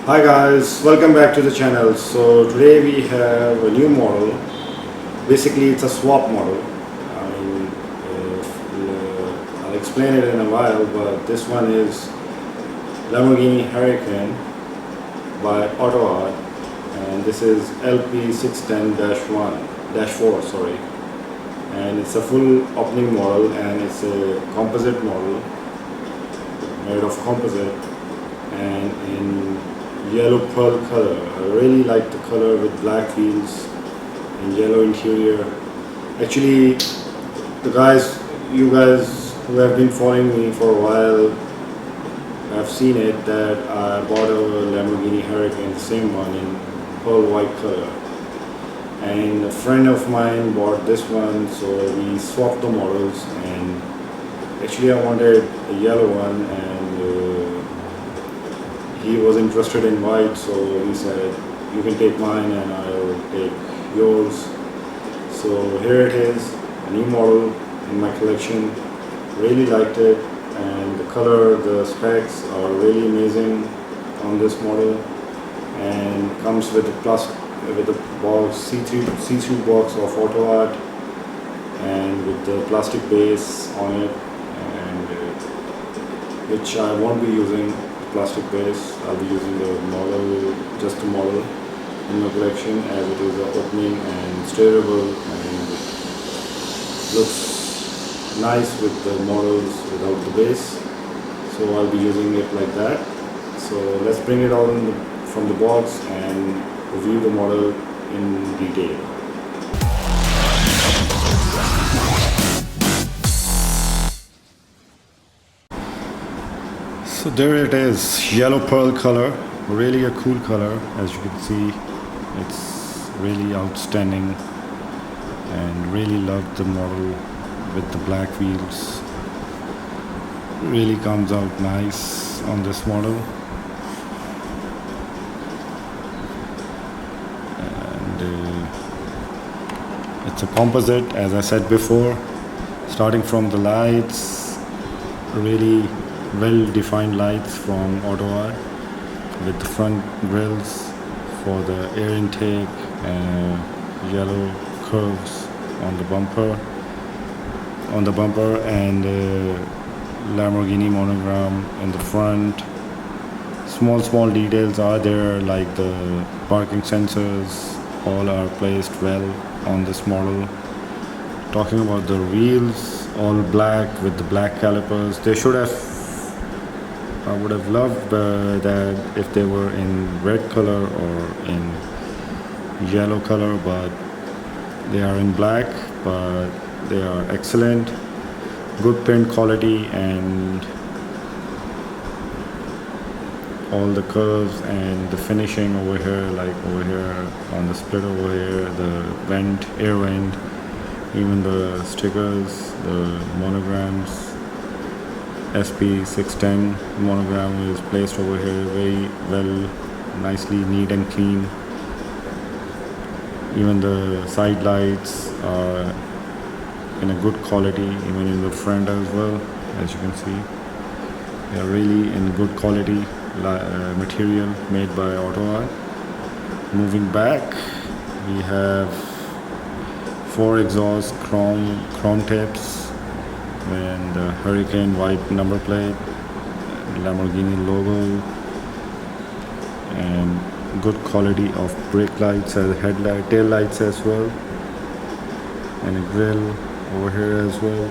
Hi guys, welcome back to the channel. So today we have a new model. Basically it's a swap model. I'll explain it in a while, but this one is Lamborghini Huracan by Autoart, and this is LP610-4, sorry. And it's a full opening model, and it's a composite model made of composite and in yellow pearl color. I really like the color with black wheels and yellow interior. Actually, you guys who have been following me for a while have seen it that I bought a Lamborghini Huracan, the same one in pearl white color. And a friend of mine bought this one, so we swapped the models. And actually I wanted a yellow one, and he was interested in white, so he said, you can take mine and I'll take yours. So here it is, a new model in my collection. Really liked it, and the color, the specs are really amazing on this model, and comes with a box, see-through box of Autoart, and with the plastic base on it, and which I won't be using plastic base. I'll be using the model, just the model in my collection, as it is opening and steerable and looks nice with the models without the base. So I'll be using it like that. So let's bring it out from the box and review the model in detail. So there it is, yellow pearl color, really a cool color. As you can see, it's really outstanding, and really love the model with the black wheels. Really comes out nice on this model. And it's a composite, as I said before. Starting from the lights, really well-defined lights from Autoart, with the front grills for the air intake and yellow curves on the bumper, and Lamborghini monogram in the front. Small details are there, like the parking sensors, all are placed well on this model. Talking about the wheels, all black with the black calipers. I would have loved that if they were in red color or in yellow color, but they are in black, but they are excellent. Good paint quality, and all the curves and the finishing over here, like over here on the split over here, the vent, air vent, even the stickers, the monograms. SP610 monogram is placed over here very well, nicely neat and clean. Even the side lights are in a good quality, even in the front as well. As you can see, they are really in good quality material made by Autoart. Moving back, we have 4 exhaust chrome tips, and the Huracan white number plate, Lamborghini logo, and good quality of brake lights and tail lights as well, and a grill over here as well.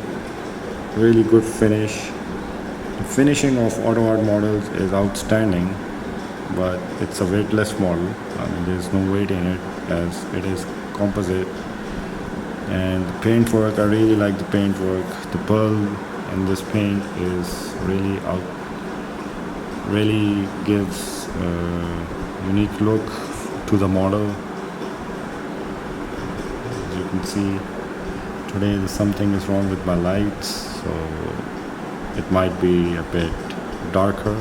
Really good finish. The finishing of Autoart models is outstanding, but it's a weightless model. There's no weight in it, as it is composite. And the paint work, I really like the paint work. The pearl in this paint is really gives a unique look to the model. As you can see, today something is wrong with my lights, so it might be a bit darker,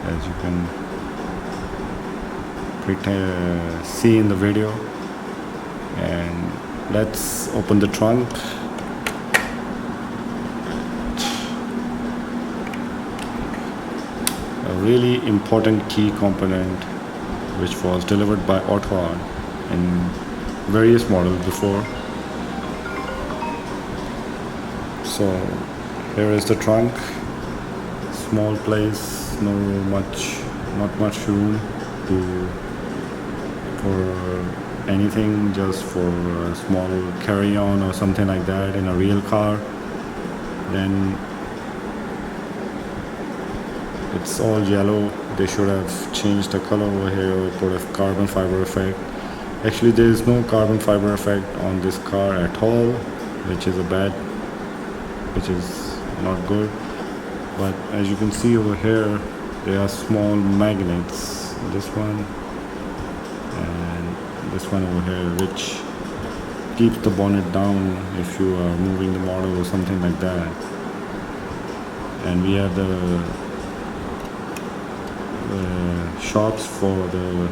as you can see in the video. And let's open the trunk. A really important key component which was delivered by Autoart in various models before. So here is the trunk, small place, not much room for anything, just for a small carry-on or something like that in a real car. Then it's all yellow. They should have changed the color over here or put a carbon fiber effect. Actually, there is no carbon fiber effect on this car at all, which is not good. But as you can see over here, there are small magnets, this one and this one over here, which keeps the bonnet down if you are moving the model or something like that. And we have the shocks for the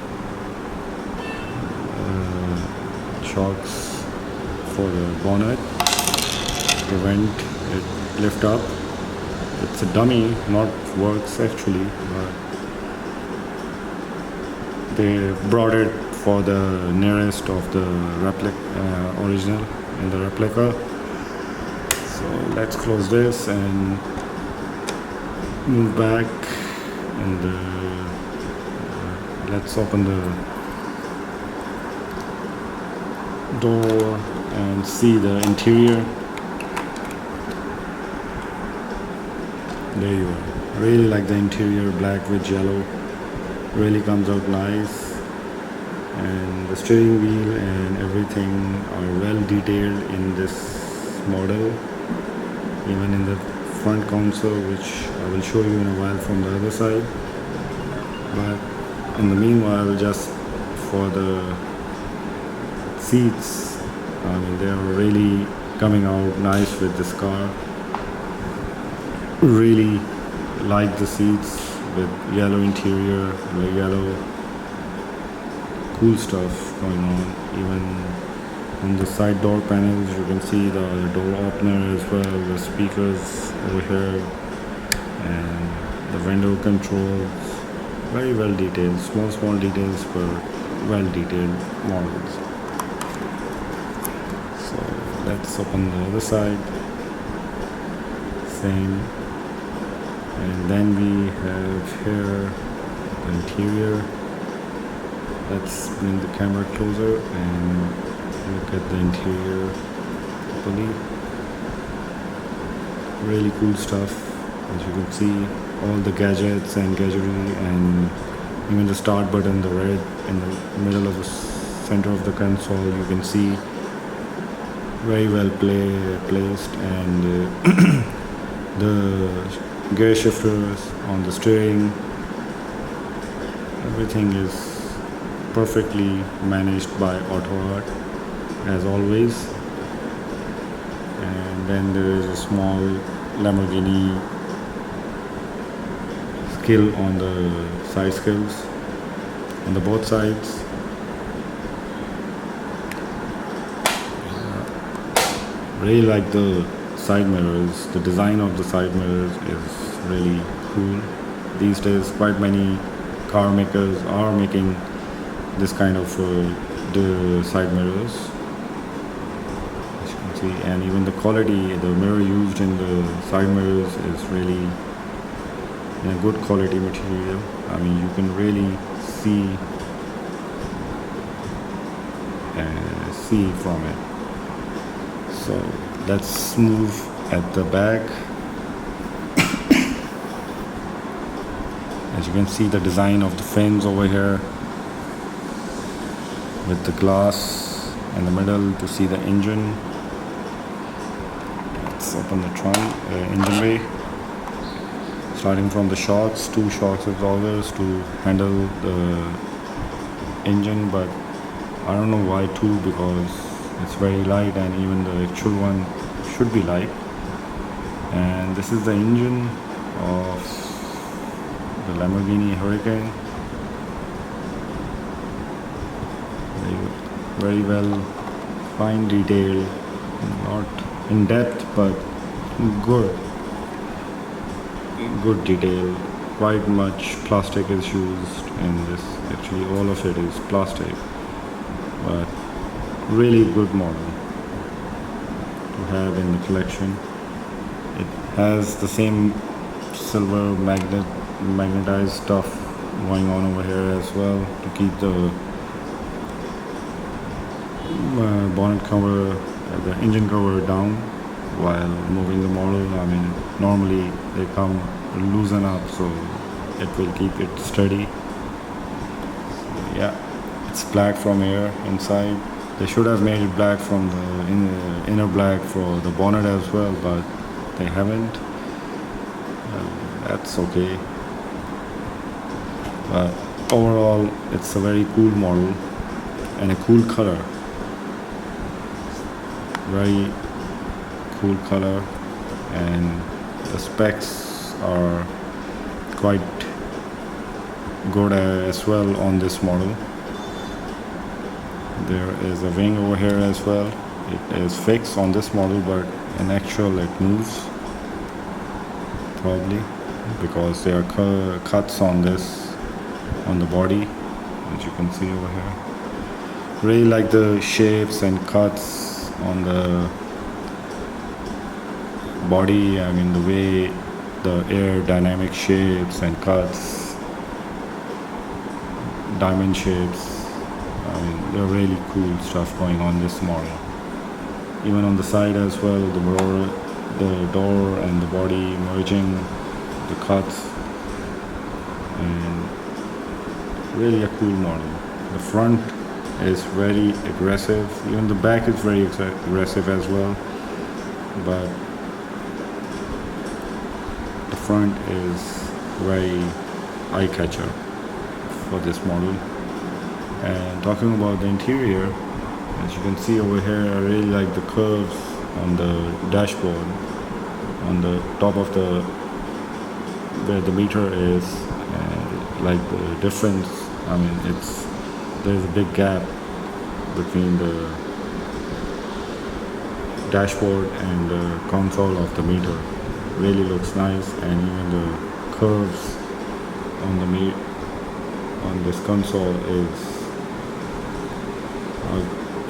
bonnet to prevent it lift up. It's a dummy, not works actually, but they brought it for the nearest of the original in the replica. So let's close this and move back, and let's open the door and see the interior. There you are. Really like the interior, black with yellow. Really comes out nice. And the steering wheel and everything are well detailed in this model. Even in the front console, which I will show you in a while from the other side. But in the meanwhile, just for the seats, I mean, they are really coming out nice with this car. Really like the seats with yellow interior, yellow, cool stuff going on. Even on the side door panels, you can see the door opener as well, the speakers over here, and the window controls. Very well detailed, small details, but well detailed models. So let's open the other side. Same. And then we have here the interior. Let's bring the camera closer and look at the interior properly. Really cool stuff. As you can see, all the gadgets and gadgetry, and even the start button, the red in the middle of the center of the console, you can see very well placed, and the gear shifters on the steering, everything is perfectly managed by Autoart as always. And then there is a small Lamborghini skill on the side skills on the both sides. Really like the side mirrors. The design of the side mirrors is really cool. These days quite many car makers are making this kind of the side mirrors, as you can see. And even the quality, the mirror used in the side mirrors is really in a good quality material. I mean, you can really see from it. So let's move at the back. As you can see, the design of the fins over here with the glass in the middle to see the engine. Let's open the trunk, engine bay. Starting from the shocks, 2 shocks absorbers to handle the engine, but I don't know why 2, because it's very light, and even the actual one should be light. And this is the engine of the Lamborghini Huracan. Very well, fine detail, not in depth, but good detail, quite much plastic is used in this. Actually all of it is plastic, but really good model to have in the collection. It has the same silver magnetized stuff going on over here as well to keep the bonnet cover, the engine cover down while moving the model. I mean, normally they come loosen up, so it will keep it steady. Yeah, it's black from here inside. They should have made it black from the inner black for the bonnet as well, but they haven't. That's okay. But overall, it's a very cool model and a cool color. Very cool color, and the specs are quite good as well on this model. There is a wing over here as well. It is fixed on this model, but in actual it moves, probably because there are cuts on this, on the body, as you can see over here. Really like the shapes and cuts on the body. I mean, the way the aerodynamic shapes and cuts, diamond shapes. I mean, they're really cool stuff going on this model. Even on the side as well, the door and the body merging, the cuts, and really a cool model. The front is very aggressive. Even the back is very aggressive as well, but the front is very eye-catcher for this model. And talking about the interior, as you can see over here, I really like the curves on the dashboard, on the top of the where the meter is, and like the difference. I mean, there's a big gap between the dashboard and the console of the meter. Really looks nice, and even the curves on the on this console is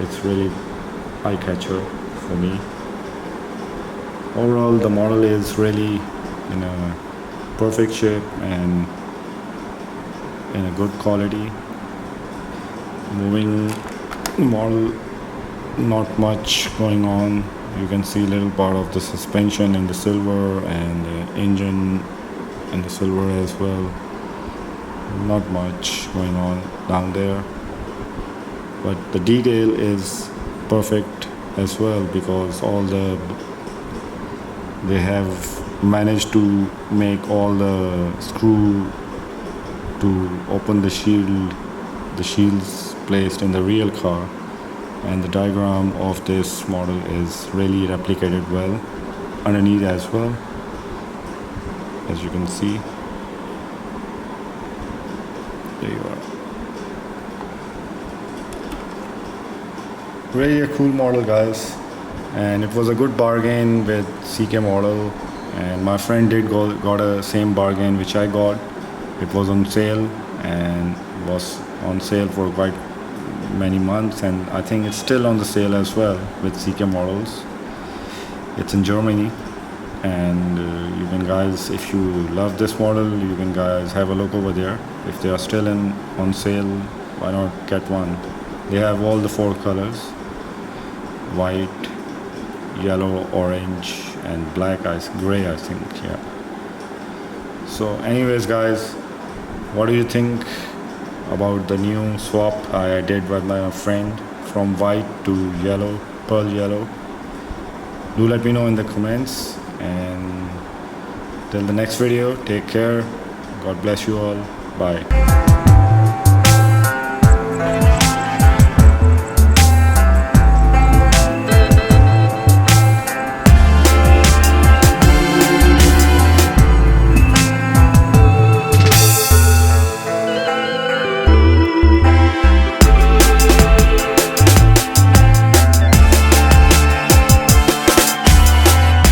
it's really eye-catcher for me. Overall, the model is really in a perfect shape and in a good quality. Moving model, not much going on. You can see a little part of the suspension in the silver and the engine in the silver as well. Not much going on down there, but the detail is perfect as well, because they have managed to make all the screw to open the shields placed in the real car, and the diagram of this model is really replicated well underneath as well, as you can see. There you are. Really a cool model, guys, and it was a good bargain with CK model, and my friend got a same bargain which I got. It was on sale, and was on sale for quite many months, and I think it's still on the sale as well with CK models. It's in Germany, and you can guys, if you love this model, you can guys have a look over there. If they are still on sale, why not get one? They have all the 4 colors: white, yellow, orange, and black, gray, I think. Yeah. So anyways, guys, what do you think about the new swap I did with my friend from white to yellow, pearl yellow? Do let me know in the comments, and till the next video, take care. God bless you all. Bye.